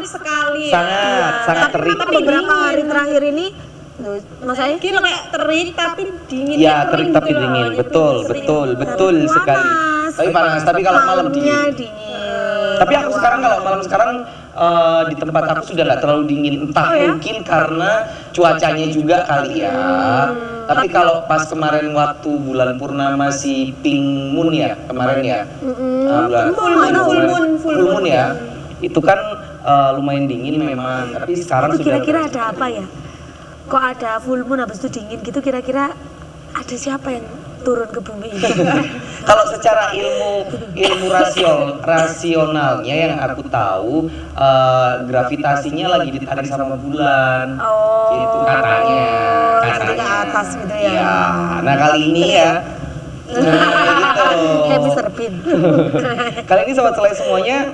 sekali. Sangat terik. Tapi beberapa hari terakhir ini Mas Ayu Kira kayak terik tapi dingin. Ya, terik tapi dingin. Betul sekali. Tapi panas, tapi kalau malam dingin. Tapi aku sekarang kalau malam sekarang di tempat aku sudah nggak terlalu dingin. Entah mungkin karena cuacanya juga kali ya. Tapi kalau pas kemarin waktu bulan purnama si Pink Moon ya kemarin ya. Full moon ya. Itu kan lumayan dingin memang. Tapi sekarang itu sudah. kira-kira ada apa ya? Kok ada full moon habis itu dingin gitu, kira-kira ada siapa yang turun ke bumi ini? Kalau secara ilmu rasionalnya yang aku tahu gravitasinya lagi ditarik sama bulan. Gitu katanya. Ke atas gitu ya. Iya. Nah kali ini ya. Happy Serpin. Kali ini sobat selai semuanya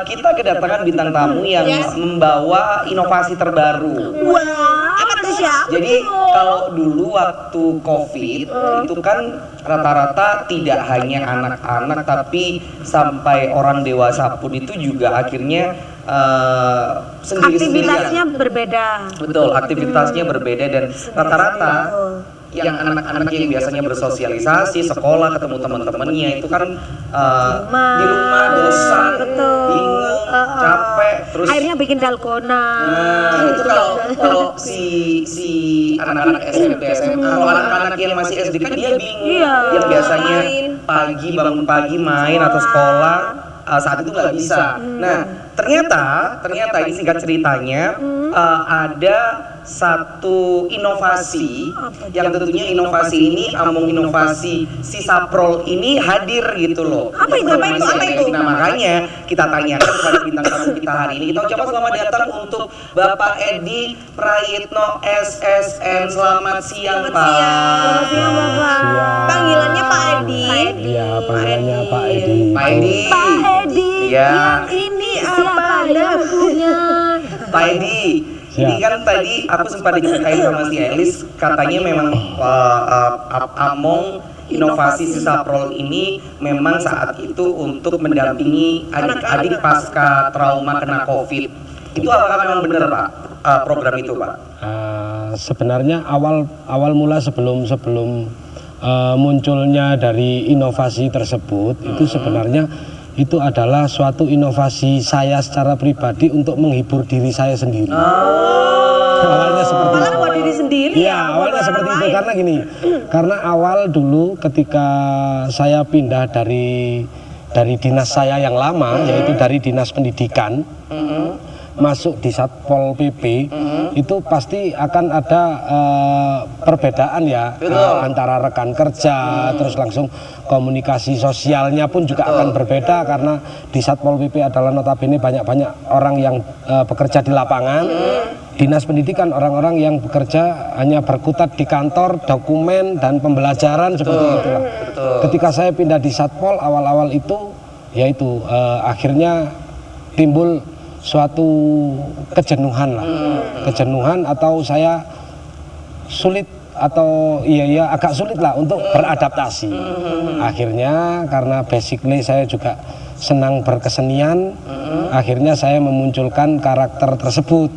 kita kedatangan bintang tamu yang membawa inovasi terbaru. Wah, apa tuh siapa? Jadi kalau dulu waktu COVID itu kan rata-rata tidak hanya anak-anak tapi sampai orang dewasa pun itu juga akhirnya sendiri-sendirian. Aktivitasnya berbeda. Betul, aktivitasnya berbeda dan rata-rata yang anak-anak yang biasanya bersosialisasi, sekolah, ketemu teman-temannya itu kan di rumah bosan, bingung, capek, terus akhirnya bikin dalgona. Nah, itu kalau si anak-anak SMP, SMA, kalau anak-anak yang masih SD kan dia bingung. Yang biasanya bangun pagi main atau sekolah saat itu nggak bisa. Nah, ternyata ini singkat ceritanya ada satu inovasi yang tentunya inovasi ini inovasi si Saprol ini hadir gitu loh. Apa itu? Nah, makanya kita tanyakan kepada bintang tamu kita hari ini. Kita ucapkan selamat datang untuk Bapak Edi Prayitno SSN. Selamat siang, Pak. Selamat siang, Bapak. Panggilannya Pak Edi. Iya, panggilannya Pak Edi. Pak Edi. Ya. Yang ini apa lagunya? Pak Edi. Ini kan tadi aku sempat diceritain sama si Elis, katanya memang Among inovasi si Saprol ini memang saat itu untuk mendampingi adik-adik pasca trauma kena COVID. Itu apakah memang benar Pak program itu Pak? Sebenarnya awal mula sebelum munculnya dari inovasi tersebut itu sebenarnya itu adalah suatu inovasi saya secara pribadi untuk menghibur diri saya sendiri. Awalnya seperti itu. Buat diri sendiri. Iya, awalnya seperti itu karena gini. Karena awal dulu ketika saya pindah dari dinas saya yang lama, yaitu dari dinas pendidikan, masuk di Satpol PP, itu pasti akan ada perbedaan ya antara rekan kerja, terus langsung komunikasi sosialnya pun juga akan berbeda karena di Satpol PP adalah notabene banyak orang yang bekerja di lapangan. Dinas pendidikan orang-orang yang bekerja hanya berkutat di kantor, dokumen dan pembelajaran seperti itulah. Ketika saya pindah di Satpol awal-awal itu, yaitu akhirnya timbul suatu kejenuhan lah, kejenuhan atau saya sulit atau agak sulit lah untuk beradaptasi. Akhirnya karena basically saya juga senang berkesenian, akhirnya saya memunculkan karakter tersebut.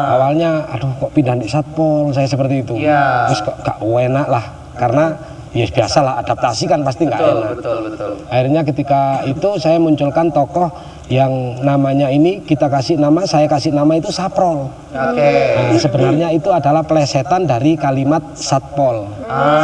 Awalnya, aduh kok pindah di Satpol, saya seperti itu. Terus kok gak enak lah, karena ya biasalah adaptasi kan pasti nggak enak. Betul. Akhirnya ketika itu saya munculkan tokoh yang namanya ini saya kasih nama itu Saprol. Nah, sebenarnya itu adalah plesetan dari kalimat Satpol.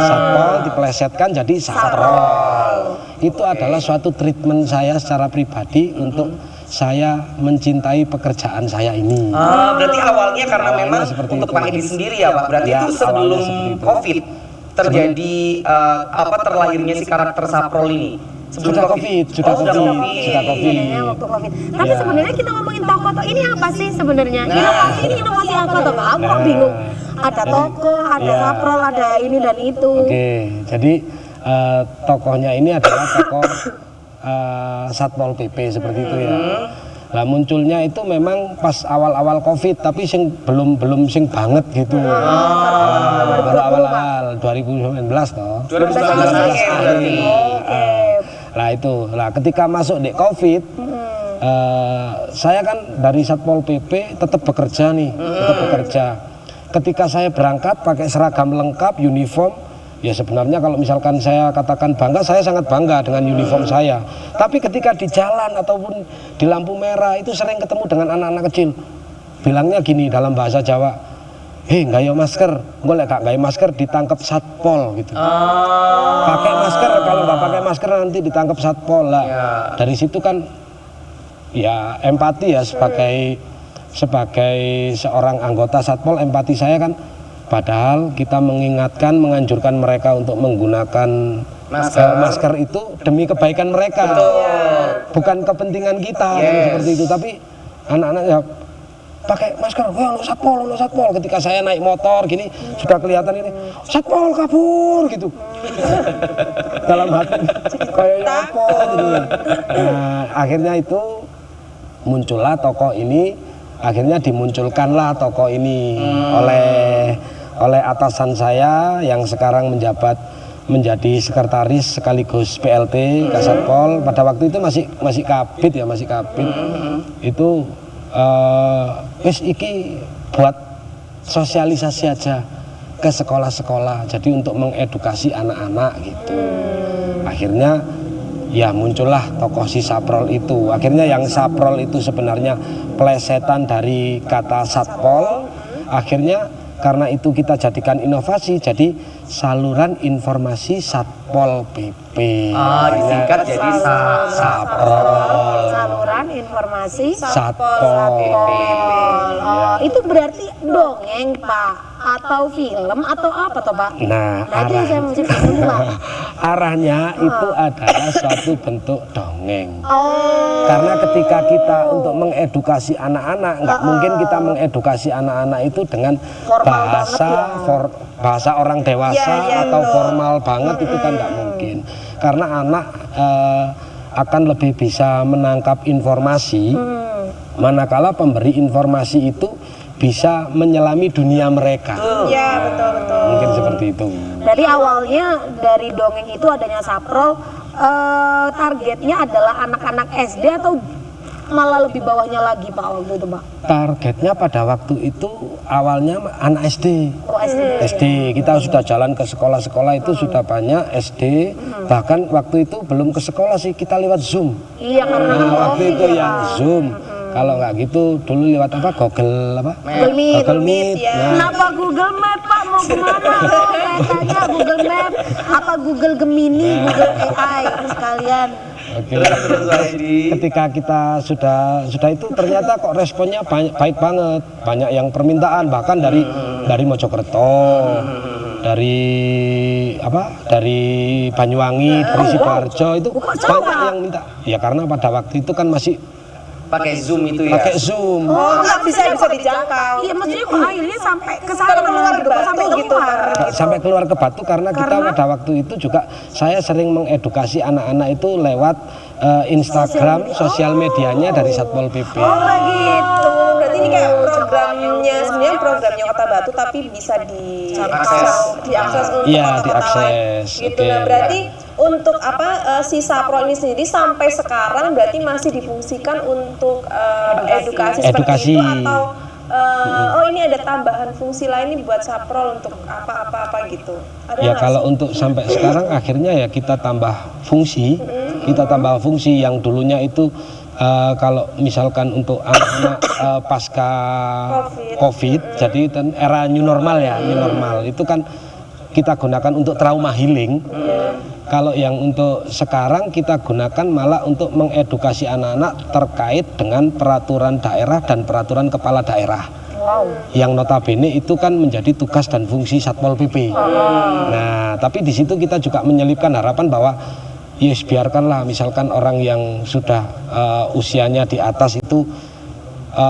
Satpol diplesetkan jadi Saprol. Itu adalah suatu treatment saya secara pribadi untuk saya mencintai pekerjaan saya ini. Berarti awalnya karena memang untuk Pak Edi sendiri ya Pak. Berarti itu sebelum COVID terjadi terlahirnya si karakter Saprol ini. Sudah COVID. Tapi sebenarnya kita ngomongin tokoh ini apa sih sebenarnya? Inovasi apa toh? Aku kok bingung. Ada tokoh, ada Saprol, ada ini dan itu. Oke, jadi tokohnya ini adalah tokoh Satpol PP seperti itu ya. Nah munculnya itu memang pas awal-awal COVID, tapi belum sing banget gitu. Baru awal 2019 toh. 2019 Nah itu, ketika masuk di COVID, Saya kan dari Satpol PP tetap bekerja nih, tetap bekerja. Ketika saya berangkat pakai seragam lengkap, uniform, ya sebenarnya kalau misalkan saya katakan bangga, saya sangat bangga dengan uniform saya. Tapi ketika di jalan ataupun di lampu merah itu sering ketemu dengan anak-anak kecil. Bilangnya gini dalam bahasa Jawa, hei nggak masker, gue gak masker ditangkap satpol gitu. Pakai masker, kalau nggak pakai masker nanti ditangkap satpol lah. Dari situ kan ya empati ya sebagai seorang anggota satpol, empati saya kan, padahal kita mengingatkan, menganjurkan mereka untuk menggunakan masker itu demi kebaikan mereka. Bukan kepentingan kita seperti itu, tapi anak-anak ya pakai masker, wah lo satpol. Ketika saya naik motor gini sudah kelihatan ini satpol kabur gitu. Dalam hati kayak apa gitu. Nah, akhirnya itu muncullah tokoh ini, akhirnya dimunculkanlah tokoh ini oleh atasan saya yang sekarang menjadi sekretaris sekaligus PLT Kasatpol. Pada waktu itu masih kabit ya, masih kabit. Itu wis iki buat sosialisasi aja ke sekolah-sekolah, jadi untuk mengedukasi anak-anak gitu. Akhirnya ya muncullah tokoh si Saprol itu. Akhirnya yang Saprol itu sebenarnya plesetan dari kata Satpol. Akhirnya karena itu kita jadikan inovasi, jadi saluran informasi Satpol PP. Disingkat jadi Saprol. Saluran informasi Satpol PP. Itu berarti dongeng Pak, atau film atau apa toh Pak? Nah, itu yang saya mesti bingung Pak. Arahnya itu adalah suatu bentuk dongeng. Karena ketika kita untuk mengedukasi anak-anak, nggak mungkin kita mengedukasi anak-anak itu dengan bahasa orang dewasa atau formal banget, itu kan nggak mungkin. Karena anak akan lebih bisa menangkap informasi, manakala pemberi informasi itu bisa menyelami dunia mereka. Iya, betul. Mungkin seperti itu. Dari awalnya dari dongeng itu adanya Saprol, targetnya adalah anak-anak SD atau malah lebih bawahnya lagi Pak waktu itu Pak? Targetnya pada waktu itu awalnya anak SD. Oh, SD. Kita sudah jalan ke sekolah-sekolah itu sudah banyak SD. Bahkan waktu itu belum ke sekolah sih, kita lewat Zoom. Iya, karena Waktu itu ya Zoom. Kalau nggak gitu dulu lewat apa? Google Meet. ya. Nah, Kenapa Google Map Pak, mau kemana? Saya tanya Google Map, apa Google Gemini, Google AI sekalian. oke. Ketika kita sudah itu ternyata kok responnya baik banget, banyak yang permintaan, bahkan dari Mojokerto, dari Banyuwangi, dari Sidoarjo, itu banyak yang minta. Ya karena pada waktu itu kan masih pakai Zoom itu ya. pakai Zoom. Oh, nggak bisa dijangkau. Iya, maksudnya kok akhirnya sampai ke sana Keluar gitu, Batu sampai gitu, keluar. Sampai keluar ke Batu karena kita pada waktu itu juga saya sering mengedukasi anak-anak itu lewat Instagram, sosial medianya dari Satpol PP. Oh, begitu. Berarti ini kayak sebenarnya programnya Kota Batu tapi bisa diakses untuk Iya, kota-kota lain. diakses. Gitu. Oke. Nah, berarti untuk si Saprol ini sendiri sampai sekarang berarti masih difungsikan untuk edukasi seperti itu atau ini ada tambahan fungsi lain nih buat Saprol untuk apa gitu. Ada Ya nggak kalau sih? untuk sampai sekarang akhirnya ya kita tambah fungsi, yang dulunya itu kalau misalkan untuk anak-anak pasca COVID, jadi era new normal ya, new normal itu kan kita gunakan untuk trauma healing. Kalau yang untuk sekarang kita gunakan malah untuk mengedukasi anak-anak terkait dengan peraturan daerah dan peraturan kepala daerah. Yang notabene itu kan menjadi tugas dan fungsi Satpol PP. Nah, tapi di situ kita juga menyelipkan harapan bahwa yes, biarkanlah misalkan orang yang sudah usianya di atas itu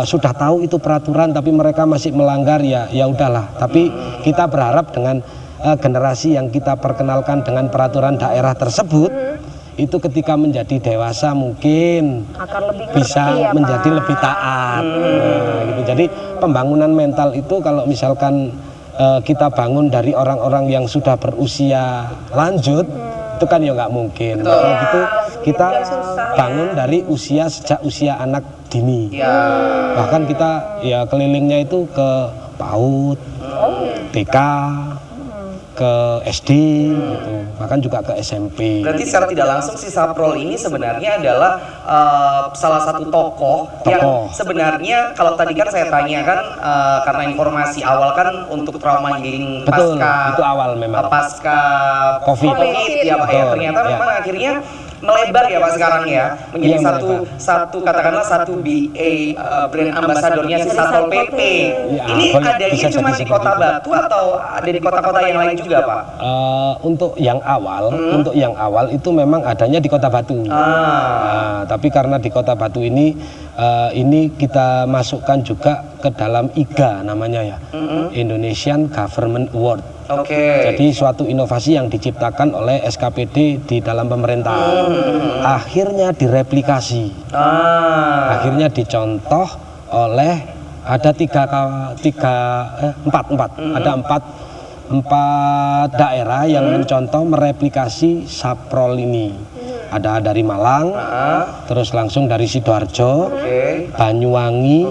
sudah tahu itu peraturan tapi mereka masih melanggar, ya udahlah. Tapi kita berharap dengan generasi yang kita perkenalkan dengan peraturan daerah tersebut itu ketika menjadi dewasa mungkin Akan lebih bisa ngerti ya, menjadi Pak. lebih taat. Nah, gitu. Jadi pembangunan mental itu kalau misalkan kita bangun dari orang-orang yang sudah berusia lanjut, itu kan ya nggak mungkin. Kalau gitu kita susah, bangun dari sejak usia anak dini. Ya. Bahkan kita ya kelilingnya itu ke PAUD, TK, ke SD gitu. Bahkan juga ke SMP. Berarti secara tidak langsung si Saprol ini sebenarnya adalah salah satu tokoh yang sebenarnya kalau tadi kan saya tanya kan karena informasi awal kan untuk trauma healing Betul, pasca itu awal memang. pasca COVID. ya Pak ya. Betul, Ternyata ya. memang akhirnya melebar ya Pak sekarang ya menjadi Iya, satu katakanlah satu BA brand ambasadornya si Satpol PP. Ya, Ini boleh, adanya bisa cuma jadi di Kota seperti Batu atau ada di kota-kota yang lain juga Pak? Untuk yang awal itu memang adanya di Kota Batu. Nah, tapi karena di Kota Batu ini kita masukkan juga ke dalam IGA namanya ya, Indonesian Government Award. Oke. Jadi suatu inovasi yang diciptakan oleh SKPD di dalam pemerintah. Akhirnya direplikasi. Akhirnya dicontoh oleh ada empat daerah yang mencontoh mereplikasi Saprol ini. Ada dari Malang, terus langsung dari Sidoarjo, Banyuwangi,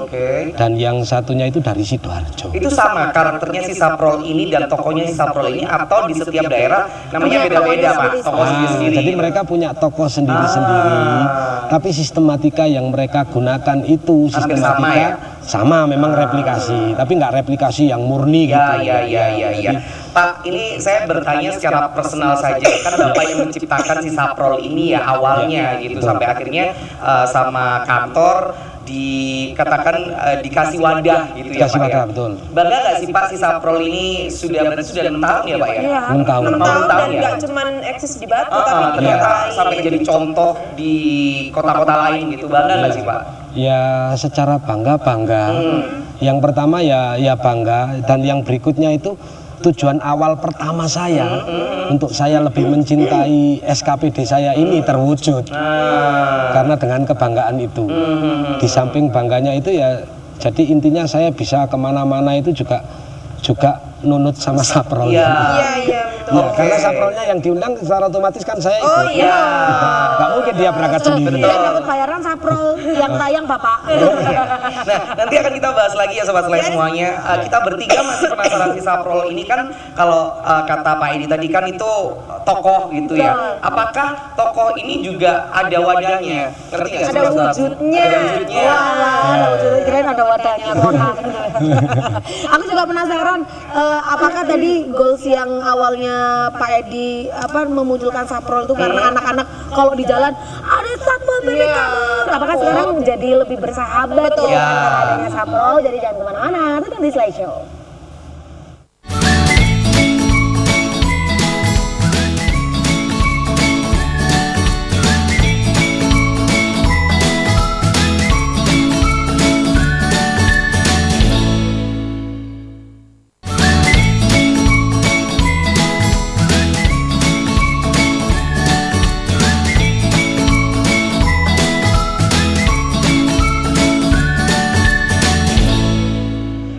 dan yang satunya itu dari Sidoarjo. Itu sama karakternya si Saprol ini dan tokohnya si Saprol ini atau di setiap daerah namanya beda-beda Pak, tokoh sendiri-sendiri. Jadi mereka punya tokoh sendiri-sendiri, tapi sistematika yang mereka gunakan itu sistematika sama memang replikasi, tapi nggak replikasi yang murni gitu. Ya. Pak, ini saya bertanya secara personal saja. Kan Bapak yang menciptakan si Saprol ini ya awalnya gitu sampai akhirnya sama kantor dikatakan dikasih wadah gitu ya Dikasih Pak wadah, ya. betul. Bangga nggak sih Pak si Saprol ini berarti sudah 6 tahun ya Pak ya? Iya. 6 tahun. 6 tahun Dan ya. nggak cuman eksis di Batu, tapi di Ternyata kota lain. sampai jadi contoh di kota-kota lain gitu. Bangga nggak sih Pak? Ya secara bangga. Yang pertama ya bangga, dan yang berikutnya itu tujuan awal pertama saya untuk saya lebih mencintai SKPD saya ini terwujud. Karena dengan kebanggaan itu, di samping bangganya itu ya, jadi intinya saya bisa kemana-mana itu juga nunut sama Saprol. Iya, betul. Ya, karena Saprolnya yang diundang secara otomatis kan saya ikut. Oh iya. Nggak mungkin dia berangkat sendiri. Yang dapat bayaran Saprol, yang tayang Bapak. Nah, nanti akan kita bahas lagi ya Sobat Selek semuanya. Kita bertiga masih penasaran si Saprol ini kan kalau kata Pak Edi tadi kan itu tokoh gitu ya. Apakah tokoh ini juga ada wadahnya? Ngerti nggak? Ada wujudnya. Ada wujudnya. Wah, ada wujudnya, kirain ada wadahnya. Aku juga penasaran, apakah tadi goals yang awalnya Pak Edi memunculkan Saprol itu karena anak-anak kalau di jalan ada Satpol PP kabur. Apakah sekarang jadi lebih bersahabat ya karena adanya Saprol? Jadi jangan kemana-mana, tetap di Slide Show.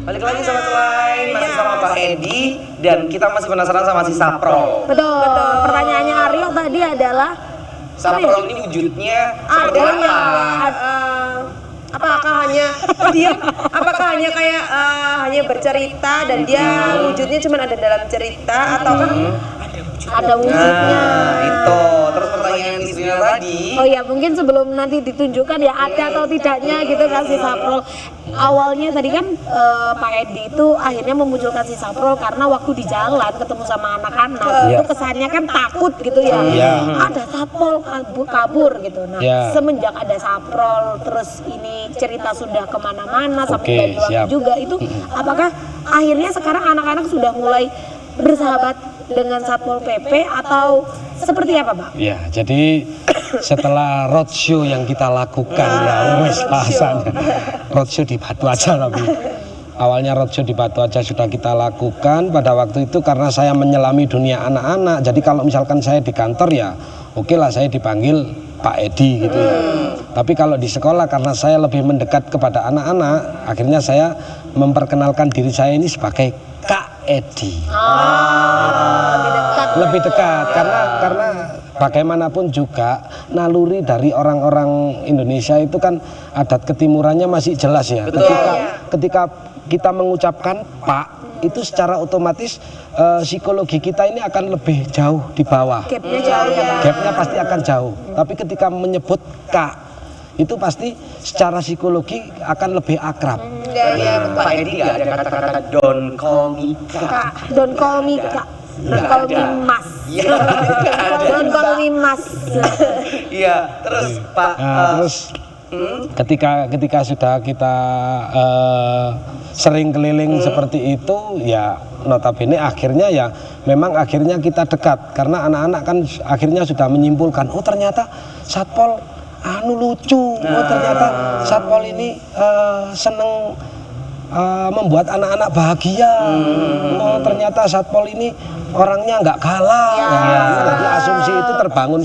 Balik lagi Sobat Selek, masih sama Pak Edi dan kita masih penasaran sama si Saprol. Betul. Pertanyaannya Aryo tadi adalah Saprol ini wujudnya seperti Adanya apa? apakah hanya kayak hanya bercerita dan dia wujudnya cuma ada dalam cerita ataukah ada wujudnya. Nah, itu. Terus pertanyaan istrinya tadi. Oh ya, mungkin sebelum nanti ditunjukkan ya ada atau tidaknya gitu kan si Saprol. Awalnya tadi kan Pak Edi itu akhirnya memunculkan si Saprol karena waktu di jalan ketemu sama anak-anak itu kesannya kan takut gitu ya. Ada Satpol kabur gitu. Nah, semenjak ada Saprol terus ini cerita sudah kemana-mana sampai Banyuwangi juga itu, apakah akhirnya sekarang anak-anak sudah mulai bersahabat dengan Satpol PP atau seperti apa Pak? Ya, jadi setelah roadshow yang kita lakukan bahasanya roadshow di Batu Aja, tapi awalnya roadshow di Batu Aja sudah kita lakukan pada waktu itu karena saya menyelami dunia anak-anak. Jadi kalau misalkan saya di kantor ya oke lah saya dipanggil Pak Edi gitu ya. Tapi kalau di sekolah karena saya lebih mendekat kepada anak-anak, akhirnya saya memperkenalkan diri saya ini sebagai Kak Edi. Lebih dekat karena bagaimanapun juga naluri dari orang-orang Indonesia itu kan adat ketimurannya masih jelas ya. Betul. Ketika kita mengucapkan Pak itu secara otomatis psikologi kita ini akan lebih jauh di bawah. Gapnya jauh ya. Gapnya pasti akan jauh. Tapi ketika menyebut Kak itu pasti secara psikologi akan lebih akrab. Pak Edi nggak ada kata-kata don't call me Kak. Don't call me Kak. Don't call me Mas. Iya. Don't call me Mas. Iya, terus Pak. Terus ketika sudah kita sering keliling seperti itu ya notabene akhirnya ya memang akhirnya kita dekat karena anak-anak kan akhirnya sudah menyimpulkan oh ternyata Satpol lucu, oh ternyata Satpol ini seneng membuat anak-anak bahagia, oh ternyata Satpol ini orangnya nggak galak. Jadi asumsi itu terbangun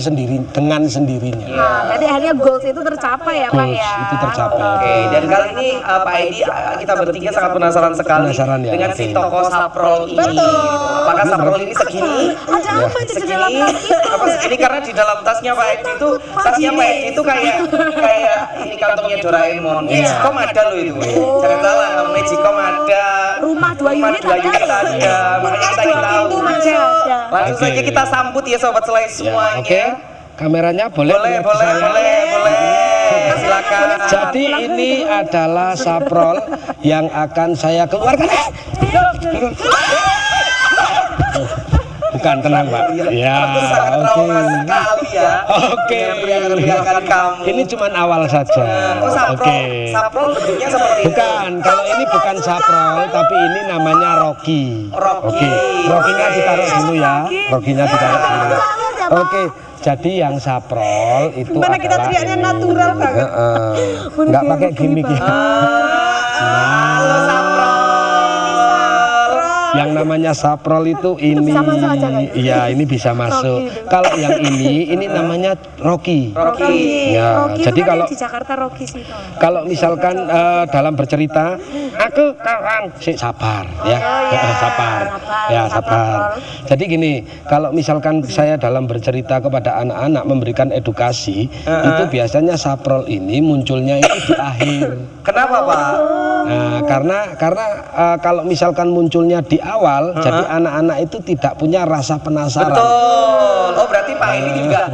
dengan sendirinya. Nah, berarti akhirnya goals itu tercapai ya Pak ya. Itu tercapai. Oke, dan kali ini Pak Edi kita bertiga sangat penasaran sekali Penasaran ya, dengan si oke. tokoh Saprol ini. Apakah Saprol ini segini? Ada apa itu di dalam tas itu? Apa segini karena di dalam tasnya Pak Edi itu kayak ini kantongnya Doraemon. Magicom ada loh itu. Jangan salah, Magicom ada. Rumah 2 unit ada. Makanya kita ingin tahu. Ada. Langsung saja kita sambut ya sobat Selai semuanya. Oke, kameranya boleh. Boleh. Silakan. Jadi ini adalah Saprol yang akan saya keluarkan. Bukan, tenang Pak. Ya, Itu sangat oke. trauma sekali ya. Oke. Teriakan kamu. Ini cuma awal saja. Oh, Saprol. Saprol bentuknya seperti itu. Bukan, kalau ini bukan Saprol, tapi ini namanya Rocky. Rocky. Oke, Rocky-nya ditaruh dulu ya. Rocky-nya ditaruh dulu. Oke, jadi yang Saprol itu Gimana kita adalah teriaknya ini. natural banget. Nggak pakai gimmick ya. Halo Saprol. Yang namanya Saprol itu ini. bisa masuk aja, kan? Iya, ini bisa masuk. Kalau yang ini namanya Rocky. Rocky. Ya, Rocky jadi itu kan kalau yang di Jakarta Rocky sih itu. kalau misalkan dalam bercerita, aku kawan, sabar ya, sabar, ya sabar. Jadi gini, kalau misalkan saya dalam bercerita kepada anak-anak memberikan edukasi, itu biasanya Saprol ini munculnya itu di akhir. Kenapa Pak? Nah, karena kalau misalkan munculnya di awal, jadi anak-anak itu tidak punya rasa penasaran. Betul. Oh berarti Pak ini juga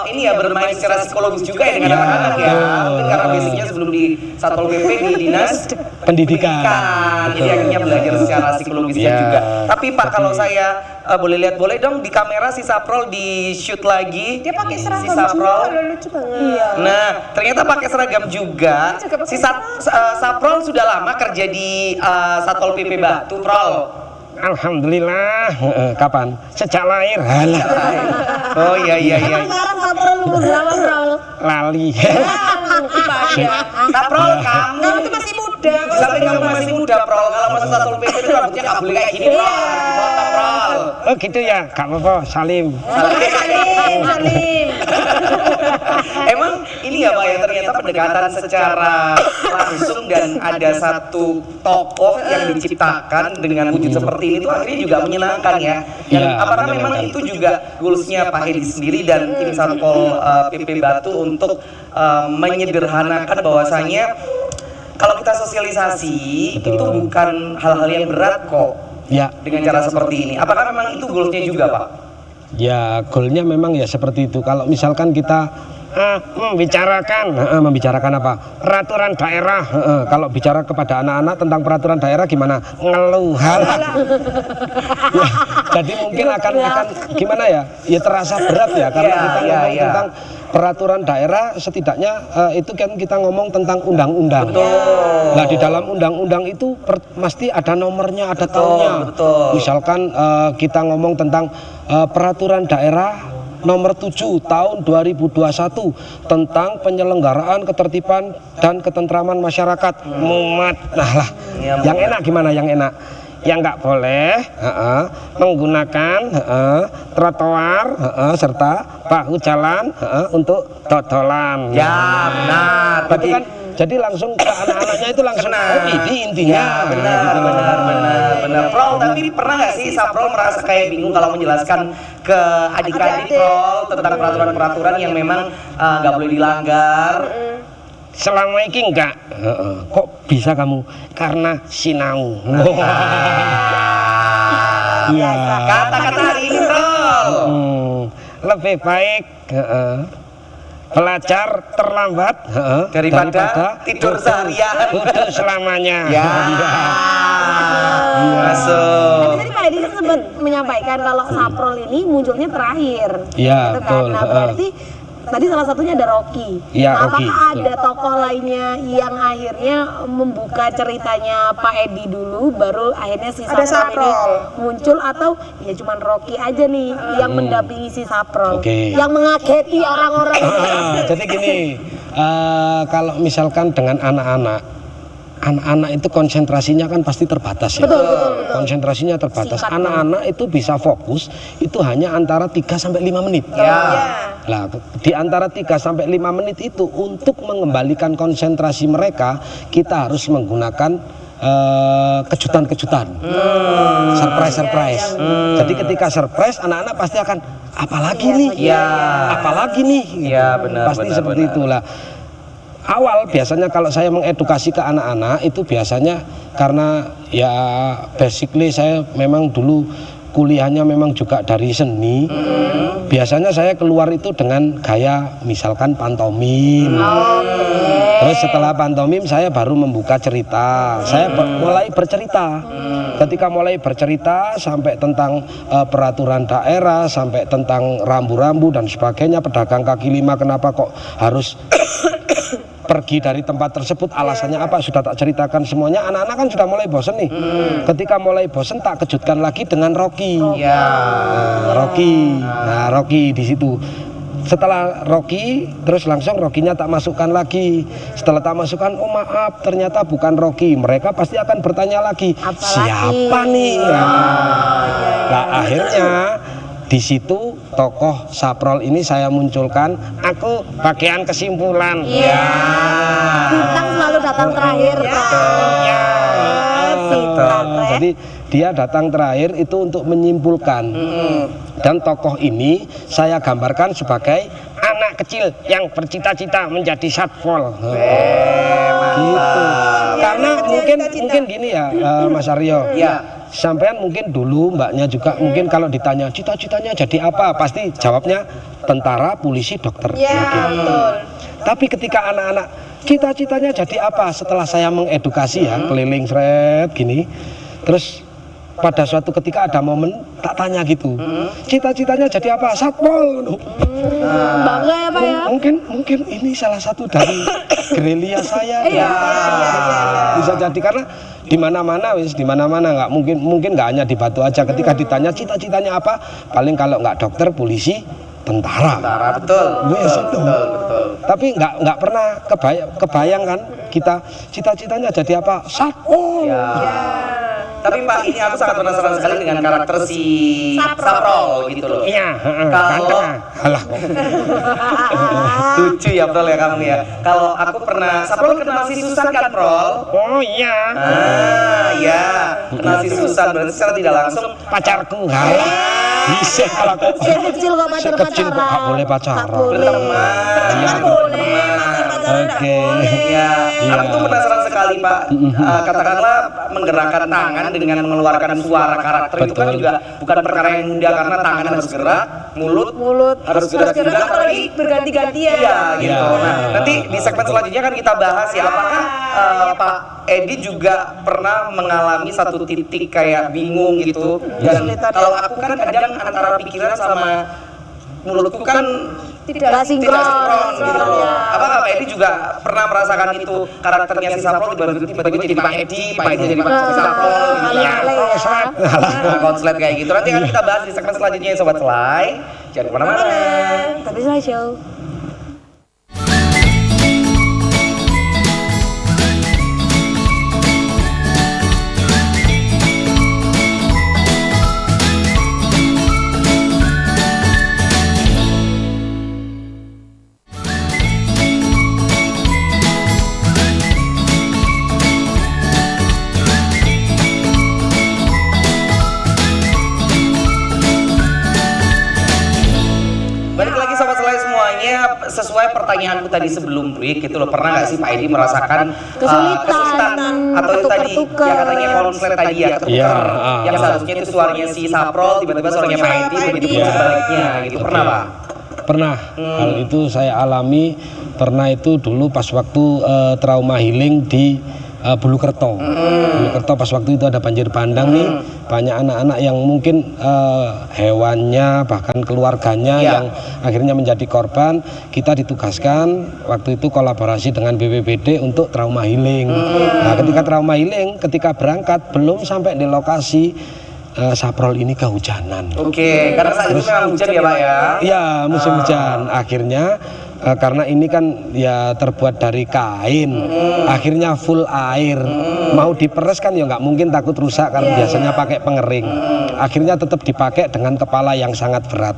ini ya bermain secara psikologis juga ya dengan anak-anak ya. Mungkin karena basicnya sebelum di Satpol PP di dinas Pendidikan. Jadi akhirnya belajar secara psikologisnya Ya. juga. Tapi Pak kalau saya boleh lihat, boleh dong di kamera si Saprol di shoot lagi. Dia pakai si seragam Saprol. juga, lucu banget. Nah, ternyata pakai seragam juga. Si Saprol sudah lama kerja di Satpol PP Batu, Prol. Alhamdulillah. Kapan? Sejak lahir. Halah. Oh iya. Sekarang Saprol umur berapa Prol? Lali. Saprol kamu Kamu tuh masih muda. sampai kamu masih muda, Prol. Kalau masuk Satpol PP itu rambutnya nggak boleh kayak gini, Prol. Dipotong, Prol. Oh gitu ya, gak apa-apa, Salim. Salim. Emang ini ya Pak ya, ternyata pendekatan secara langsung dan ada satu tokoh yang diciptakan dengan wujud seperti ini tuh akhirnya juga menyenangkan ya. Dan Iya, apakah memang menyenangkan. itu juga goalsnya Pak Edi sendiri dan tim Satpol PP Batu untuk menyederhanakan bahwasanya kalau kita sosialisasi itu bukan hal-hal yang berat kok Ya, dengan cara seperti ini. Apakah memang itu goalsnya juga Pak? ya goalnya memang ya seperti itu. Kalau misalkan kita membicarakan apa? Peraturan daerah. Kalau bicara kepada anak-anak tentang peraturan daerah gimana? Ngeluh. Ya, jadi mungkin akan gimana ya? Ya terasa berat ya karena kita ngomong tentang peraturan daerah, setidaknya itu kan kita ngomong tentang undang-undang. Nah di dalam undang-undang itu pasti ada nomornya, ada tahunnya. Misalkan kita ngomong tentang peraturan daerah nomor 7 tahun 2021 tentang penyelenggaraan ketertiban dan ketentraman masyarakat. Mumat. Nah lah, yang enak gimana? Yang enak? Yang nggak boleh menggunakan trotoar serta bahu jalan untuk dodolan. Ya benar. Itu kan Jadi langsung ke anak-anaknya itu langsung Kena. oh ini intinya. Ya, benar, Gitu. benar. Prol, tapi pernah nggak sih Saprol merasa kayak bingung kalau menjelaskan ke adik-adik Prol tentang peraturan-peraturan yang memang nggak boleh dilanggar? Selama ini enggak. Kok bisa kamu? Karena sinau. Iya. Kata-kata hari ini Prol. Lebih baik belajar terlambat Daripada tidur seharian. Untuk selamanya. Ya. Masuk. Tadi Pak Edi sempat menyampaikan kalau Saprol ini munculnya terakhir. Iya, Gitu kan. betul. Nah, berarti tadi salah satunya ada Rocky. Iya, Nah, Rocky, apakah betul. ada tokoh lainnya yang akhirnya membuka ceritanya Pak Edi dulu, baru akhirnya si Ada Saprol ini Saprol. muncul, atau ya cuman Rocky aja nih yang mendampingi si Saprol, Oke. yang mengageti orang-orang. Jadi gini, kalau misalkan dengan anak-anak itu konsentrasinya kan pasti terbatas ya. Betul. Konsentrasinya terbatas. Singkat Anak-anak itu bisa fokus itu hanya antara 3 sampai 5 menit. Ya. Nah, di antara 3 sampai 5 menit itu untuk mengembalikan konsentrasi mereka, kita harus menggunakan kejutan-kejutan. Surprise. Jadi ketika surprise, anak-anak pasti akan apalagi nih? Iya. Apalagi nih? Iya, benar, Pasti benar, seperti benar. itulah. Awal biasanya kalau saya mengedukasi ke anak-anak itu biasanya karena ya basically saya memang dulu kuliahnya memang juga dari seni. Biasanya saya keluar itu dengan gaya misalkan pantomim. Terus setelah pantomim saya baru membuka cerita. Saya mulai bercerita. Ketika mulai bercerita sampai tentang peraturan daerah, sampai tentang rambu-rambu dan sebagainya, pedagang kaki lima kenapa kok harus pergi dari tempat tersebut, alasannya apa, sudah tak ceritakan semuanya. Anak-anak kan sudah mulai bosen nih. Ketika mulai bosen tak kejutkan lagi dengan Rocky. Ya. Rocky di situ. Setelah Rocky, terus langsung Rocky-nya tak masukkan lagi. Setelah tak masukkan, oh maaf, ternyata bukan Rocky. Mereka pasti akan bertanya lagi, siapa nih? Nah, akhirnya di situ tokoh Saprol ini saya munculkan. Aku bagian kesimpulan. Bintang selalu datang terakhir. Jadi dia datang terakhir itu untuk menyimpulkan. Dan tokoh ini saya gambarkan sebagai anak kecil yang bercita-cita menjadi satpol. Gitu. Karena mungkin gini ya, Mas Aryo. Ya. Sampean mungkin dulu mbaknya juga mungkin kalau ditanya cita-citanya jadi apa, pasti jawabnya tentara, polisi, dokter. Betul. Tapi ketika anak-anak cita-citanya jadi apa, setelah saya mengedukasi ya keliling seret gini, terus pada suatu ketika ada momen tak tanya gitu, cita-citanya jadi apa, satpol. Bangga ya Pak ya. Mungkin ini salah satu dari gerilya saya. Bisa jadi karena di mana-mana nggak mungkin nggak hanya di Batu aja. Ketika ditanya cita-citanya apa, paling kalau nggak dokter, polisi, tentara. Betul. Wes itu. Tapi nggak pernah kebayang kan kita cita-citanya jadi apa, satpol. Tapi Pak, ini aku sangat penasaran sekali dengan karakter si Saprol gitu loh. Iya, Kalau alah. lucu ya Prol ya kamu ya. Kalau aku pernah, Saprol kenal si Susan kan Prol? Oh iya, Ya, kenal si Susan berarti secara tidak langsung pacarku. Bisa kalau Kecil kok kecil kok nggak boleh pacaran. berteman. Oke. Ya, aku tuh penasaran sekali Pak. Katakanlah menggerakkan tangan dengan mengeluarkan suara karakter itu kan juga bukan perkara yang mudah karena tangan harus gerak, mulut harus gerak juga, apalagi berganti-gantian. Iya gitu. Nah, nanti di segmen selanjutnya kan kita bahas ya apakah Pak Edi juga pernah mengalami satu titik kayak bingung gitu. Dan kalau aku kan kadang antara pikiran sama mulutku kan Tidak sinkron. gitu loh. Apakah Pak Edi juga pernah merasakan itu karakternya si Saprol tiba-tiba jadi Pak Edi jadi Pak Saprol gitu ya. Konslet kayak gitu. Nanti akan kita bahas di segmen selanjutnya ya Sobat Selai. Jangan kemana-mana. Tapi saya show. pertanyaanku tadi sebelum break gitu loh, pernah nggak sih Pak Edi merasakan Kesulitan, atau itu tadi ketuker-tuker. yang katanya konslet tadi ya ketuker, Iya, yang seharusnya itu suaranya si Saprol tiba-tiba suaranya Pak Edi begitu pun sebaliknya gitu, pernah Pak? Pernah, hal itu saya alami. Pernah itu dulu pas waktu trauma healing di Bulukerto. Bulukerto pas waktu itu ada banjir bandang nih, banyak anak-anak yang mungkin hewannya bahkan keluarganya yang akhirnya menjadi korban. Kita ditugaskan waktu itu kolaborasi dengan BPBD untuk trauma healing. Nah, ketika trauma healing, ketika berangkat belum sampai di lokasi, Saprol ini kehujanan. Oke, karena saat itu memang hujan ya Pak ya? Iya, musim hujan. Akhirnya karena ini kan ya terbuat dari kain, akhirnya full air. Mau diperes kan ya nggak mungkin, takut rusak karena biasanya pakai pengering. Akhirnya tetap dipakai dengan kepala yang sangat berat.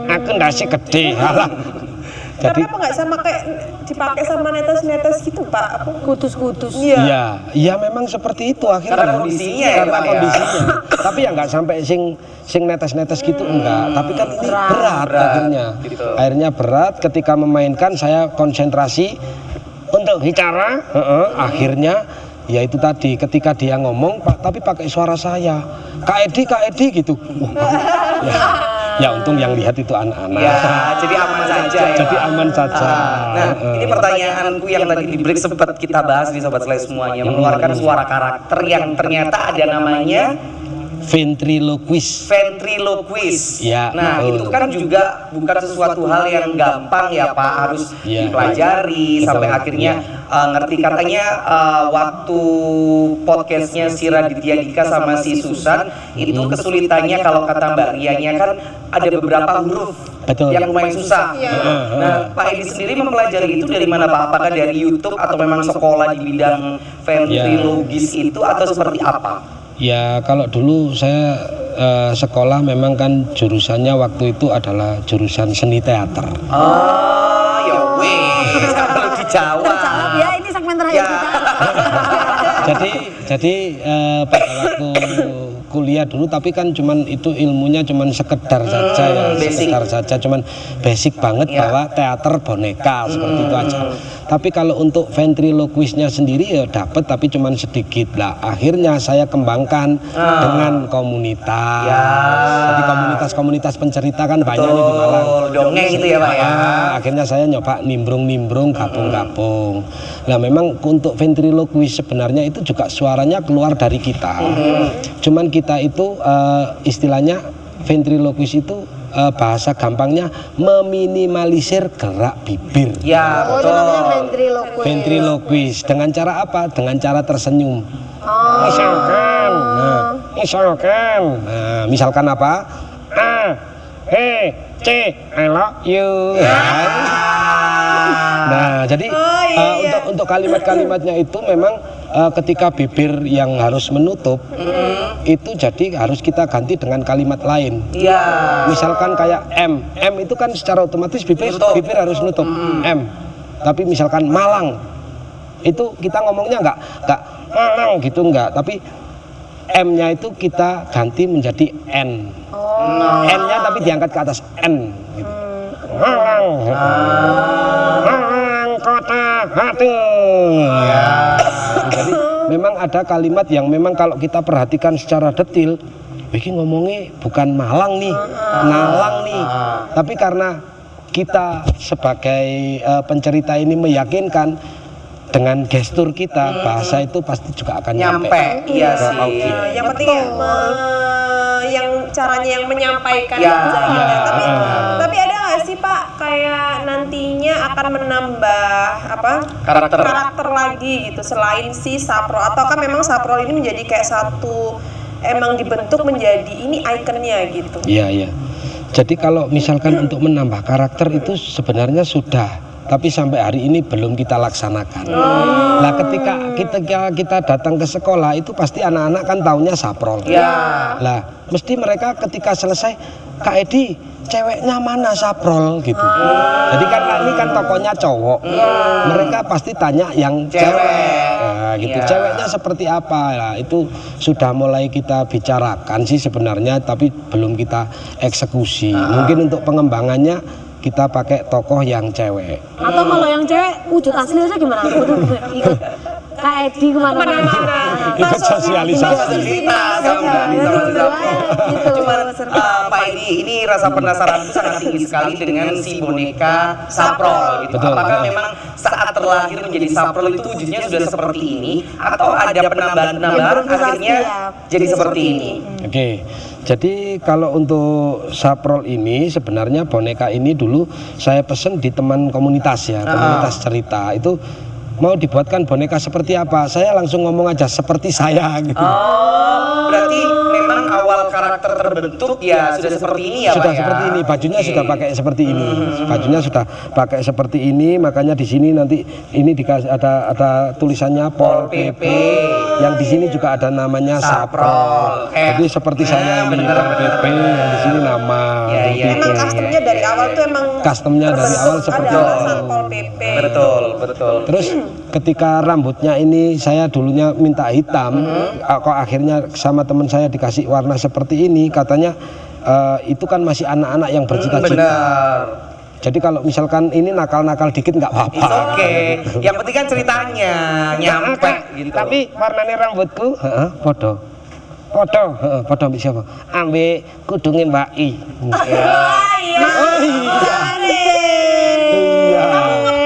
Aku ndasi gede. Jadi Kenapa nggak sama kayak dipakai sama netes-netes gitu Pak? Kutus-kutus. iya, memang seperti itu akhirnya. Karena kondisinya ya, Karena Pak, ya. kondisinya. Tapi ya nggak sampai sing netes-netes gitu enggak. Tapi kan ini berat akhirnya. Gitu. Akhirnya berat ketika memainkan, saya konsentrasi untuk bicara. Akhirnya ya itu tadi ketika dia ngomong Pak, tapi pakai suara saya. Kak Edi gitu. Ya untung yang lihat itu anak-anak. Ya, jadi aman saja ya. Jadi Pak? aman saja. Nah, ini pertanyaanku yang tadi di break sempat kita bahas di Sobat Selai semuanya, mengeluarkan suara karakter yang ternyata ada namanya Ventriloquist. ventriloquist. Ya, Nah, itu kan juga bukan sesuatu hal yang gampang ya Pak, harus Ya. dipelajari sampai Betul. akhirnya ngerti. Katanya waktu podcastnya si Raditya Dika sama si Susan itu kesulitannya kalau kata Mbak Rianya kan ada beberapa huruf Betul. yang lumayan susah. Nah, Pak Edi sendiri mempelajari itu dari mana Pak? Apakah dari YouTube atau memang sekolah di bidang ventriloquist itu atau seperti apa? Ya kalau dulu saya sekolah memang kan jurusannya waktu itu adalah jurusan seni teater. Oh, ya weh, kalau dijawab. Terjawab ya, ini segmen terakhir Ya. kita. Jadi pada waktu kuliah dulu, tapi kan cuman itu ilmunya cuman sekedar saja ya, basic. sekedar saja, cuman basic banget bahwa teater boneka seperti itu aja. Tapi kalau untuk ventriloquistnya sendiri ya dapat, tapi cuman sedikit lah. Akhirnya saya kembangkan dengan komunitas. Jadi komunitas-komunitas pencerita kan banyak nih di Malang. Dongeng gitu ya Pak ya. Akhirnya saya nyoba nimbrung-nimbrung, gabung-gabung. Nah memang untuk ventriloquist sebenarnya itu juga suaranya keluar dari kita. Cuman kita itu istilahnya ventriloquist itu bahasa gampangnya meminimalisir gerak bibir. Ya, Oh, itu betul. namanya ventriloquist. Ventriloquist dengan cara apa? Dengan cara tersenyum. Misalkan apa? A, E, C, I love you. Nah, jadi untuk kalimat-kalimatnya itu memang ketika bibir yang harus menutup itu jadi harus kita ganti dengan kalimat lain. Iya. Misalkan kayak M itu kan secara otomatis bibir harus nutup M. Tapi misalkan Malang itu kita ngomongnya nggak Malang gitu nggak, tapi M-nya itu kita ganti menjadi N. N-nya tapi diangkat ke atas N gitu. Malang. Malang kota hati. Ya. Jadi memang ada kalimat yang memang kalau kita perhatikan secara detil, ini ngomongnya bukan Malang nih, Ngalang nih. Tapi karena kita sebagai pencerita ini meyakinkan dengan gestur kita, bahasa itu pasti juga akan Nyampe. Iya ke sih. audiens. Yang penting yang caranya yang menyampaikan Ya. aja gitu. Ya. Tapi ada nggak sih Pak kayak nantinya akan menambah apa Karakter. lagi gitu selain si Saprol, atau kan memang Saprol ini menjadi kayak satu emang dibentuk menjadi ini ikonnya gitu. Iya. Jadi kalau misalkan untuk menambah karakter itu sebenarnya sudah, tapi sampai hari ini belum kita laksanakan. Nah, ketika kita datang ke sekolah itu pasti anak-anak kan taunya Saprol. Ya. Lah, mesti mereka ketika selesai, Kak Edi, ceweknya mana Saprol gitu. Jadi kan ini kan tokonya cowok. Mereka pasti tanya yang cewek. Nah, gitu. Iya. Ceweknya seperti apa? Nah, itu sudah mulai kita bicarakan sih sebenarnya, tapi belum kita eksekusi. Mungkin untuk pengembangannya kita pakai tokoh yang cewek. Atau kalau yang cewek wujud asli aja gimana? Ikut Kak Edi kemana-mana. Ikut sosialisasi. Cuman Pak Edi, ini rasa penasaranku sangat tinggi sekali dengan si boneka Saprol gitu. Betul. Apakah memang saat terlahir menjadi Saprol itu wujudnya sudah seperti ini atau ada penambahan-penambahan akhirnya jadi seperti ini? Oke. Jadi kalau untuk Saprol ini sebenarnya boneka ini dulu saya pesen di teman komunitas ya, komunitas cerita itu mau dibuatkan boneka seperti apa. Saya langsung ngomong aja seperti saya gitu. Oh, berarti memang awal karakter terbentuk ya sudah seperti ini ya, Sudah Pak ya? seperti ini, bajunya Oke. sudah pakai seperti ini. Bajunya sudah pakai seperti ini, makanya di sini nanti ini dikasih ada tulisannya Pol PP. Yang di sini juga ada namanya Saprol. Jadi seperti saya ini bener, Pol PP, yang di sini nama. Iya, iya. gitu. Emang customnya dari awal tuh emang Customnya dari awal terbentuk seperti adalah itu. Satpol PP. Betul. Terus ketika rambutnya ini saya dulunya minta hitam, kok akhirnya sama teman saya dikasih warna seperti ini, katanya itu kan masih anak-anak yang bercita-cita. Benar. Jadi kalau misalkan ini nakal-nakal dikit nggak apa-apa. Oke. Yang penting kan ceritanya nyampe gitu. Tapi warnanya rambutku, podo. Podo ambil siapa? Ambil kudungnya Mbak I. Iya.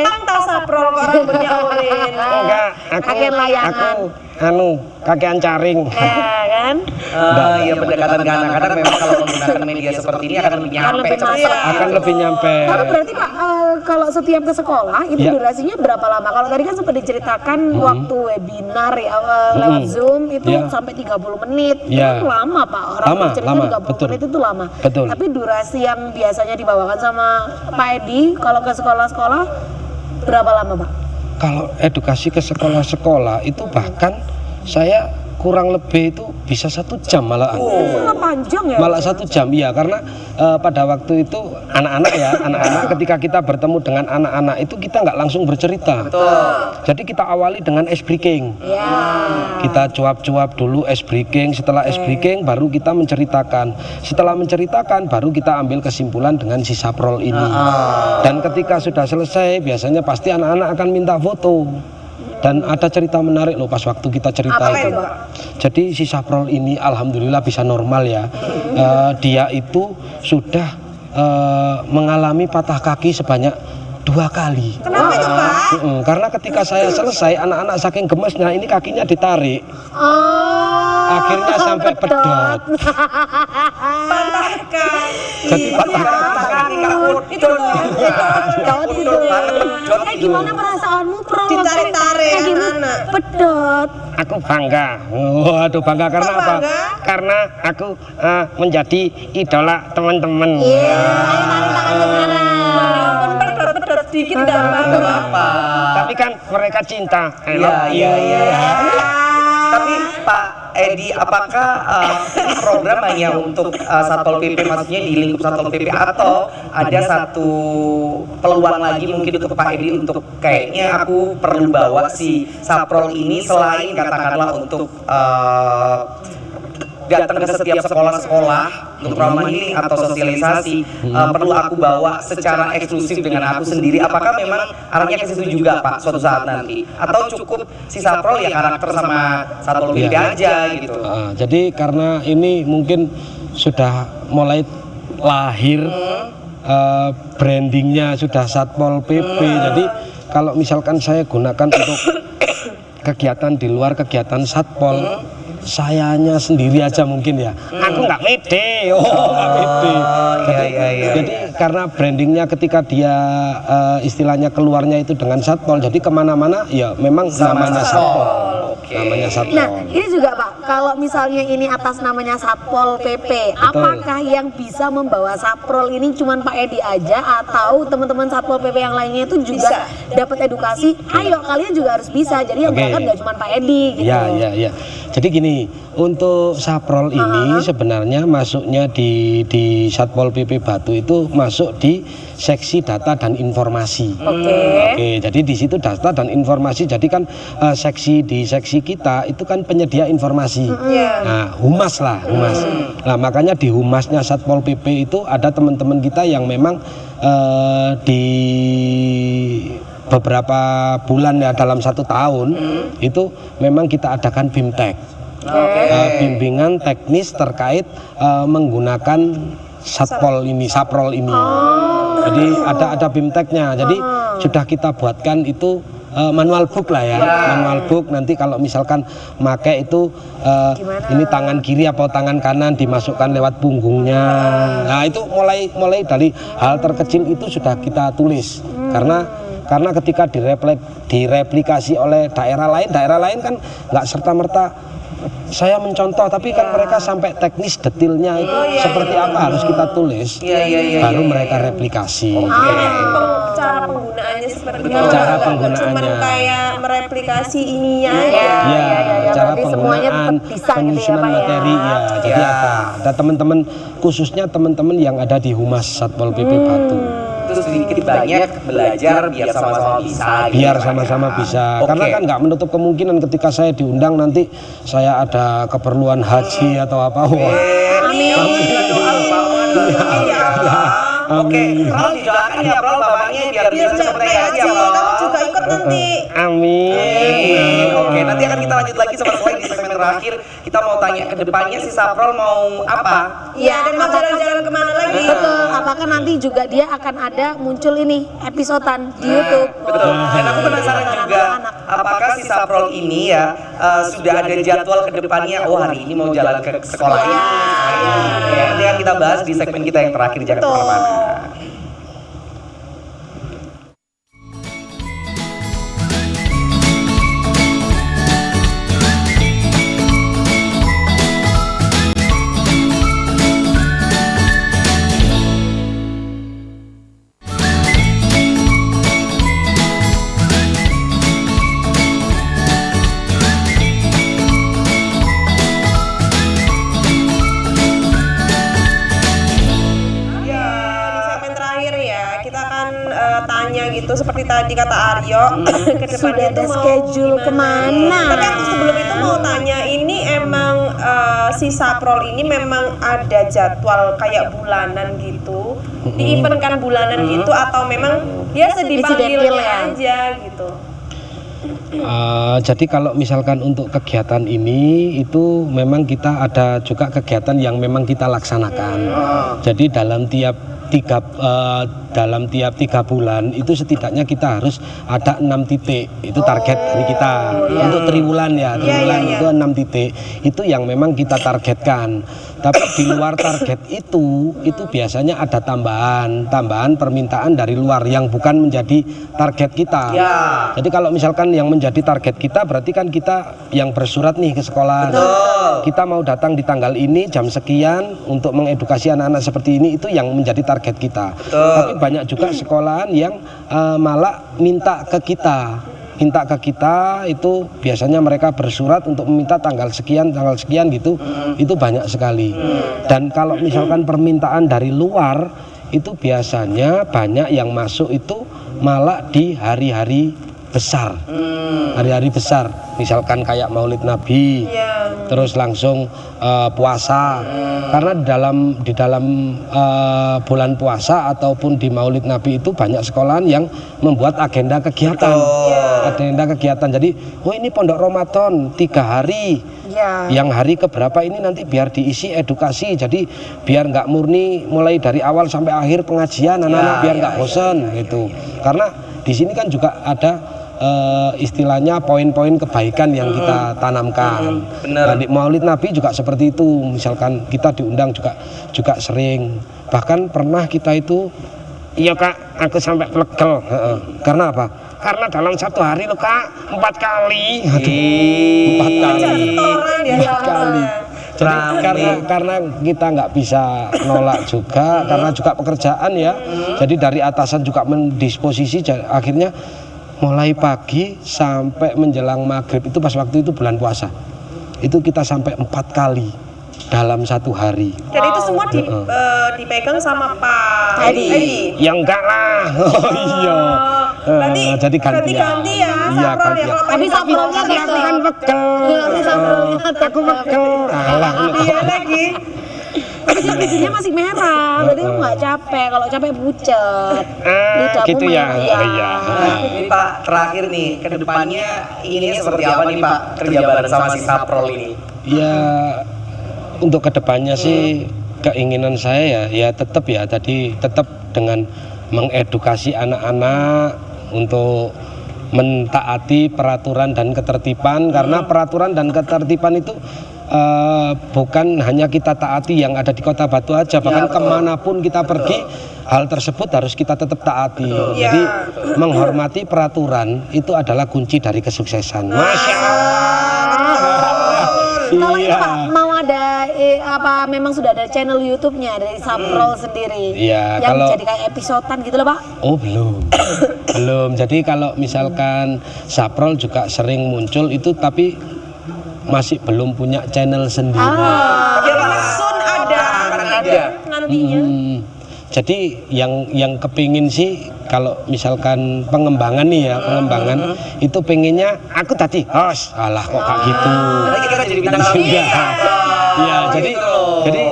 Kan tahu Saprol kok rambutnya oren. Enggak, Kakek layangan. kakean caring. Kan? Iya pendekatan ke anak. Kadang memang kalau menggunakan media seperti ini akan lebih nyampe. lebih cepat. masuk. Akan lebih nyampe. Tapi berarti Pak, kalau setiap ke sekolah itu Ya. durasinya berapa lama? Kalau tadi kan sempat diceritakan waktu webinar ya lewat Zoom itu Ya. sampai 30 menit. Ya. Itu kan lama Pak. Orang Lama, bercerita lama, 30 betul. menit itu lama. Betul. Tapi durasi yang biasanya dibawakan sama Pak Edi kalau ke sekolah-sekolah berapa lama Pak? Kalau edukasi ke sekolah-sekolah itu bahkan saya kurang lebih itu bisa 1 jam malah. Malah panjang ya? Malah 1 jam ya, karena pada waktu itu anak-anak ketika kita bertemu dengan anak-anak itu kita nggak langsung bercerita. Jadi kita awali dengan ice breaking. Ya. Kita cuap-cuap dulu ice breaking, setelah ice breaking baru kita menceritakan. Setelah menceritakan baru kita ambil kesimpulan dengan si Saprol ini. Dan ketika sudah selesai biasanya pasti anak-anak akan minta foto. Dan ada cerita menarik loh pas waktu kita cerita Apa itu. itu, Pak? Jadi si Saprol ini alhamdulillah bisa normal ya. Dia itu sudah mengalami patah kaki sebanyak 2 kali. Kenapa itu Pak? Karena ketika saya selesai anak-anak saking gemesnya ini kakinya ditarik. Akhirnya sampai pedot. Patahkan. Jadi patah Kaki kaput. Itu loh. Pedot itu. Kayak gimana perasaanmu Pro? Ditarik-tarik Kayak gimana? anak-anak. Pedot. Aku bangga. Waduh bangga karena Kok apa? bangga? Karena aku menjadi idola teman-teman. Iya, ayo tarik tangannya sekarang. Walaupun pedot-pedot sedikit tidak apa-apa. Tapi kan mereka cinta. I Iya, love you. iya. Tapi Pak Edi, apakah ini program hanya untuk Satpol PP, maksudnya di lingkup Satpol PP, atau ada satu peluang lagi mungkin untuk Pak Edi untuk kayaknya aku perlu bawa si Saprol ini selain katakanlah untuk datang ke setiap sekolah-sekolah untuk ramah healing atau sosialisasi, perlu aku bawa secara eksklusif dengan aku sendiri. Apakah memang arahnya ke situ juga Pak suatu saat nanti, atau cukup si Saprol ya karakter sama Satpol PP aja gitu? Jadi karena ini mungkin sudah mulai lahir brandingnya sudah Satpol PP. Jadi kalau misalkan saya gunakan untuk kegiatan di luar kegiatan Satpol, sayanya sendiri aja mungkin ya. Aku nggak pede, nggak pede. Iya. Jadi karena brandingnya ketika dia istilahnya keluarnya itu dengan Satpol, jadi kemana-mana ya memang namanya Satpol. Namanya Satpol. Nah, ini juga Pak, kalau misalnya ini atas namanya Satpol PP, apakah yang bisa membawa Saprol ini cuman Pak Edi aja atau teman-teman Satpol PP yang lainnya itu juga dapat edukasi? Ayo kalian juga harus bisa. Jadi yang berangkat nggak cuma Pak Edi gitu. Iya. Jadi gini, Untuk Saprol ini sebenarnya masuknya di Satpol PP Batu itu masuk di seksi data dan informasi. Oke, jadi di situ data dan informasi. Jadi kan di seksi kita itu kan penyedia informasi. Nah, humas lah, humas. Nah, makanya di humasnya Satpol PP itu ada teman-teman kita yang memang di beberapa bulan ya dalam 1 tahun itu memang kita adakan BIMTEK. Bimbingan teknis terkait menggunakan Saprol ini. Jadi ada BIMTEK-nya. Jadi sudah kita buatkan itu manual book lah ya. Manual book nanti kalau misalkan make itu ini tangan kiri atau tangan kanan dimasukkan lewat punggungnya. Nah, itu mulai dari hal terkecil itu sudah kita tulis. Karena ketika direplikasi oleh daerah lain kan nggak serta-merta saya mencontoh, tapi kan mereka sampai teknis detailnya itu seperti apa harus kita tulis, baru mereka replikasi. Cara penggunaannya seperti apa? Cara penggunaannya. Cuma kayak mereplikasi ininya aja. Cara berarti semuanya penggunaan, tetap bisa gitu ya, penyusunan Pak, ya. materi ya. Jadi ada teman-teman, khususnya teman-teman yang ada di Humas Satpol PP Batu. Terus sedikit banyak belajar biar sama-sama bisa. Biar sama-sama bisa. Karena kan nggak menutup kemungkinan ketika saya diundang nanti saya ada keperluan haji atau apa. Oke, Prol didoakan ya Prol bapaknya biar bisa sampai haji ya Prol. Kamu juga ikut nanti. Amin. Oke, nanti akan kita lanjut lagi sama selain di segmen terakhir. Kita mau tanya ke depannya si Saprol mau apa? Iya, dan mau jalan-jalan kemana lagi? Betul, apakah nanti juga dia akan ada muncul ini episodean di YouTube? Betul. Dan aku penasaran juga apakah si Saprol ini ya sudah ada jadwal ke depannya. Oh, hari ini mau jalan ke sekolah ini. Nanti akan kita bahas di segmen kita yang terakhir, jangan kemana-mana. Gitu seperti tadi kata Aryo ke depannya Sudah ada itu mau schedule kemana? Tapi aku sebelum itu mau tanya, ini emang si Saprol ini memang ada jadwal kayak bulanan gitu, di event kan bulanan gitu, atau memang ya dipanggilnya aja gitu? Jadi kalau misalkan untuk kegiatan ini itu memang kita ada juga kegiatan yang memang kita laksanakan. Jadi dalam tiap 3 bulan itu setidaknya kita harus ada 6 titik, itu target dari kita. Untuk triwulan ya, itu 6 titik itu yang memang kita targetkan. Tapi di luar target itu biasanya ada tambahan permintaan dari luar yang bukan menjadi target kita. Jadi kalau misalkan yang menjadi target kita berarti kan kita yang bersurat nih ke sekolah. Kita mau datang di tanggal ini jam sekian untuk mengedukasi anak-anak seperti ini, itu yang menjadi target kita. Tapi banyak juga sekolahan yang malah minta ke kita itu biasanya mereka bersurat untuk meminta tanggal sekian gitu. Itu banyak sekali. Dan kalau misalkan permintaan dari luar itu biasanya banyak yang masuk itu malah di hari-hari besar. Hari-hari besar, misalkan kayak Maulid Nabi, terus langsung puasa. Karena di dalam bulan puasa ataupun di Maulid Nabi itu banyak sekolahan yang membuat agenda kegiatan. Jadi, ini pondok Ramadan 3 hari. Yang hari keberapa ini nanti biar diisi edukasi. Jadi biar nggak murni mulai dari awal sampai akhir pengajian, anak-anak biar nggak bosan gitu. Karena di sini kan juga ada istilahnya poin-poin kebaikan yang kita tanamkan. Nah, di Maulid Nabi juga seperti itu. Misalkan kita diundang juga sering. Bahkan pernah kita itu, iya Kak, aku sampai plegel. Karena apa? Karena dalam 1 hari loh Kak, 4 kali. 4 kali. Jadi karena kita nggak bisa nolak juga, karena juga pekerjaan ya. Jadi dari atasan juga mendisposisi, akhirnya mulai pagi sampai menjelang maghrib itu pas waktu itu bulan puasa. itu kita sampai 4 kali dalam satu hari. Dan itu semua dipegang sama Pak Edi. Ya enggak lah. Oh iya. Berarti Jadi ganti ya Iya, saprol ya. gantian. Kalau Tapi Pak Edi saprolnya saprol gitu. Kan pegel. Aku pegel. Alah. Iya lagi. Tapi dia bibirnya masih merah, berarti kamu nggak capek. Kalau capek pucet. Lidahmu Gitu ya. merah. Iya. Ini Pak, terakhir nih, ke depannya ini seperti apa nih Pak kerja bareng sama si Saprol ini? Ya untuk kedepannya sih keinginan saya ya tetap ya tadi tetap dengan mengedukasi anak-anak untuk mentaati peraturan dan ketertiban karena peraturan dan ketertiban itu bukan hanya kita taati yang ada di Kota Batu aja, bahkan kemanapun kita pergi hal tersebut harus kita tetap taati. Jadi menghormati peraturan itu adalah kunci dari kesuksesan. Masya Allah. Kalau ini Iya. Pak mau ada apa memang sudah ada channel YouTube-nya dari Saprol sendiri Iya, yang kalau- jadi kayak episodean gitu loh Pak. Oh belum, belum. Jadi kalau misalkan Saprol juga sering muncul itu, tapi masih belum punya channel sendiri. Ya Pak, Sun ada akan ada. nantinya. Jadi yang kepingin sih kalau misalkan pengembangan nih ya pengembangan itu pengennya aku tadi host, alah kok kayak gitu. Nanti kita jadi bintang tamu. Iya. Iya, jadi gitu loh. jadi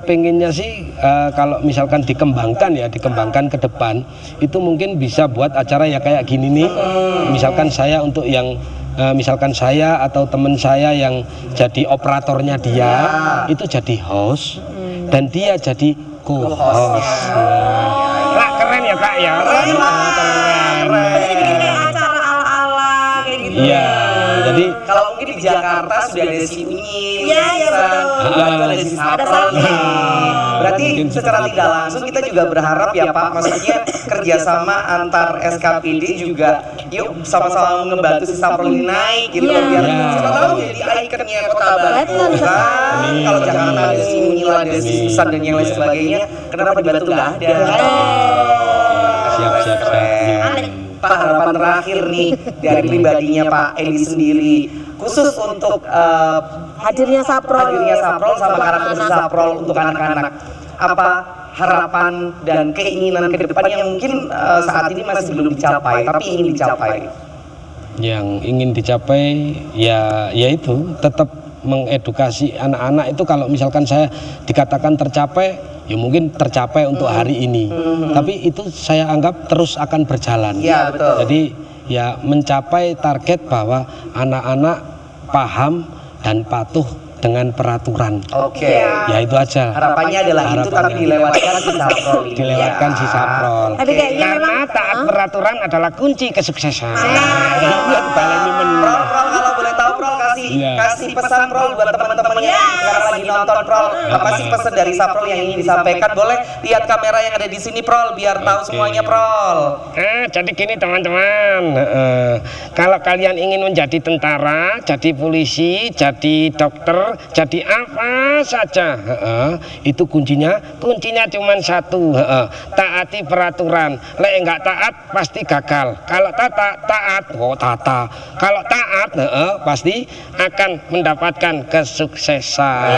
pengennya sih kalau misalkan dikembangkan ke depan itu mungkin bisa buat acara ya kayak gini nih. Misalkan saya untuk yang misalkan saya atau teman saya yang jadi operatornya dia itu jadi host dan dia jadi co-host. Lah keren ya Kak ya. Keren. Jadi bikin kayak acara ala-ala kayak gitu. Iya, jadi Kalau mungkin di Jakarta sudah ada si Unyi, Iya, iya, betul. ada si Saprol. Berarti secara tidak langsung kita juga berharap ya Pak, maksudnya kerjasama antar SKPD juga yuk sama-sama ngebantu si Saprol ini naik gitu Iya. biar Iya. siapa tahu jadi ikonnya Kota Batu Betul kan. sekali. Kalau Jakarta ada si Unyi, ada si Susan dan yang lain sebagainya, kenapa di Batu nggak ada? siap. Pak, harapan terakhir nih dari pribadinya Pak Edi sendiri khusus untuk Hadirnya Saprol. hadirnya Saprol sama karakter Saprol untuk anak-anak, apa harapan dan keinginan ke depan yang mungkin saat ini masih belum dicapai tapi ingin dicapai? Yang ingin dicapai ya yaitu tetap mengedukasi anak-anak itu. Kalau misalkan saya dikatakan tercapai ya mungkin tercapai untuk hari ini, tapi itu saya anggap terus akan berjalan. Iya, betul. Jadi ya mencapai target bahwa anak-anak paham dan patuh dengan peraturan. Oke. Ya itu aja. Harapannya adalah itu tapi Harapannya. dilewatkan si Saprol ini. Dilewatkan Ya. si Saprol. Tapi kayaknya Karena memang taat peraturan adalah kunci kesuksesan. Iya, baleni menang. Prol, kalau boleh tahu Prol Iya. kasih pesan Prol buat teman-teman yang sekarang lagi nonton Prol. Apa sih pesan dari Saprol yang ingin disampaikan? Boleh lihat kamera yang ada di sini Prol biar tahu semuanya Prol. Jadi gini teman-teman, kalau kalian ingin menjadi tentara, jadi polisi, jadi dokter, jadi apa saja, itu kuncinya cuma satu, taati peraturan. Lek enggak taat pasti gagal. Kalau taat, kalau taat, pasti akan mendapatkan kesuksesan.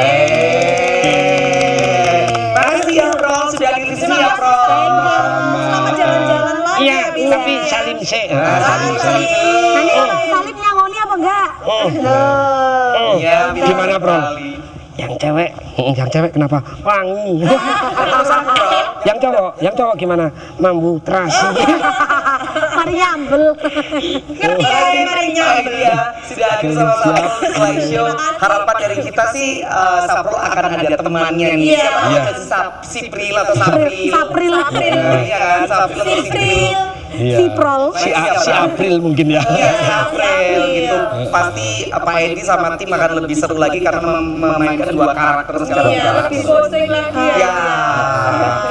Makasih ya Prol sudah hadir di sini ya Prol. Selamat jalan-jalan lagi Iya, ya, Bi. tapi salim sih. Salim. nanti kalau Salim nyangoni apa enggak? Iya, bisa Gimana, Prol? sekali. Yang cewek kenapa? Wangi. Yang cowok gimana? Mambu terasi. Mari nyambel. Iya, sudah hadir sama Saprol Slide Show. Harapan dari kita sih Saprol akan ada temannya nih. Siapa tahu Iya. ada si Sapril atau Sapril. Sapril. Iya kan, Sapril atau Sipril. Iya. Siprol. Si April mungkin ya. Iya, si April gitu. Pasti Pak Edi sama tim akan lebih seru lagi karena memainkan dua karakter secara Iya, lebih posting lagi ya. Ya.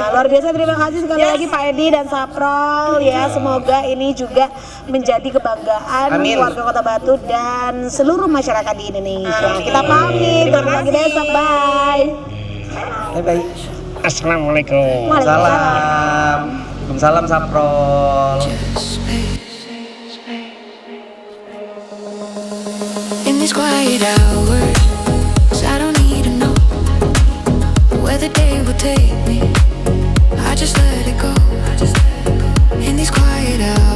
Luar biasa, terima kasih sekali lagi Pak Edi dan Saprol ya. Semoga ini juga menjadi kebanggaan Amin. warga Kota Batu dan seluruh masyarakat di Indonesia. Kita pamit, ketemu lagi besok, bye. Bye. Assalamualaikum. Salam. Salam Saprol. In these quiet hours, I don't need to know where the day will take me. I just let it go. In these quiet hours.